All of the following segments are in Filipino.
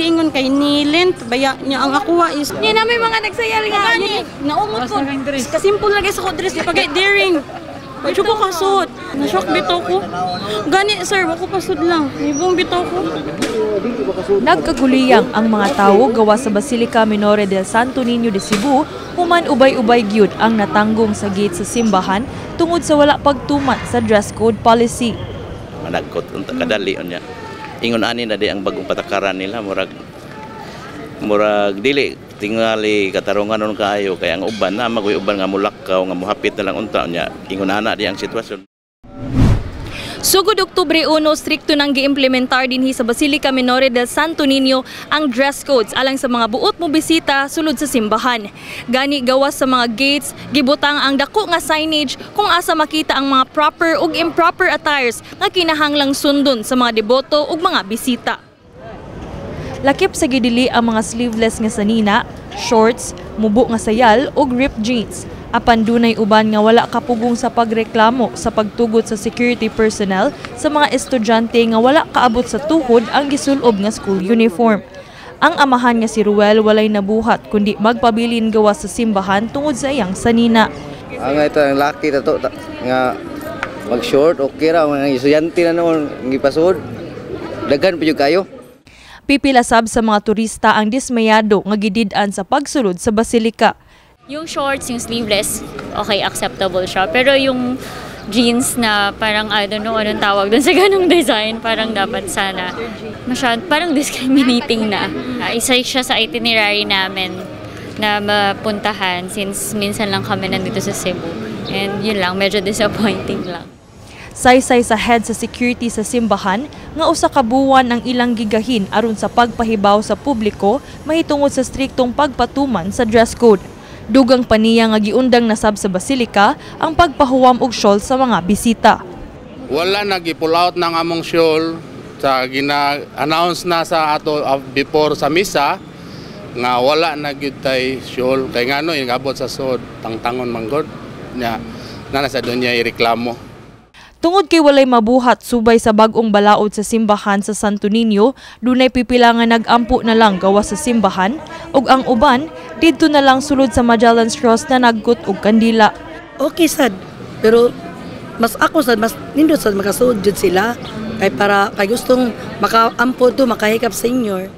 giingon kay nilent baya niya ang akuha is Yan na may mga nagsayal nga. naumot ko. Kasimple lagi sa ko dress di pagay daring. Medyo ko kasot. Na-shock bitaw ko. Gani sir, wako pasod lang. Ibong bitaw ko. Nagkaguliyang ang mga tawo gawa sa Basilica Minore del Santo Niño de Cebu human ubay-ubay gyud ang natanggong sa gate sa simbahan tungod sa wala pagtuman sa dress code policy. Managkot unta kadali unya. Ingon ani na di ang bagong patakaran nila murag dili tingali katarungan nun kaayo kaya ang uban na magoy uban nga mulakaw nga muhapit na lang unta nya ingon ana di ang sitwasyon. Sugod Oktubre 1, strikto nang giimplementar dinhi sa Basilica Minore del Santo Niño ang dress codes alang sa mga buot mo bisita sulod sa simbahan. Gani gawas sa mga gates, gibutang ang dako nga signage kung asa makita ang mga proper ug improper attires nga kinahanglang sundon sa mga deboto ug mga bisita. Lakip sa gidili ang mga sleeveless nga sanina, shorts, mubo nga sayal ug ripped jeans. Apan dunay uban nga wala kapugong sa pagreklamo sa pagtugot sa security personnel sa mga estudyante nga wala kaabot sa tuhod ang gisulob nga school uniform. Ang amahan nga si Ruel walay nabuhat kundi magpabilin gawa sa simbahan tungod sa iyang sanina. Ang ito ang laki tato nga mag-short okay ra mga estudyante na noon gipasud. Daghan pa jud kayo. Pipila sab sa mga turista ang dismayado nga gidid-an sa pagsulod sa basilika. Yung shorts, yung sleeveless, okay, acceptable siya. Pero yung jeans na parang, I don't know anong tawag doon sa ganung design, parang dapat sana parang discriminating na. Isa siya sa itinerary namin na mapuntahan since minsan lang kami nandito sa Cebu. And yun lang, medyo disappointing lang. Saysay sa head sa security sa simbahan nga usa ka buwan ang ilang gigahin aron sa pagpahibaw sa publiko mahitungod sa striktong pagpatuman sa dress code. Dugang paniya nga giundang nasab sa basilika ang pagpahuwam og shawl sa mga bisita. Wala nag-pull out ng among shawl sa gina-announce na sa ato before sa misa nga wala na gyud tay shawl kay ngano ingabot sa sod tangtangon manggod nya nasa dunya ireklamo. Tungod kay walay mabuhat subay sa bag-ong balaod sa simbahan sa Santo Niño, dunay pipila nga nag-ampo na lang gawas sa simbahan ug ang uban didto na lang sulod sa Magellan's Cross na nagkut og kandila. Okay sad, pero mas ako sad mas nindot sad makasuod jud sila kay gustong makaampo to makahikap senior.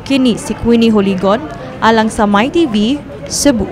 Kini si Queenie Holigon alang sa MyTV Cebu.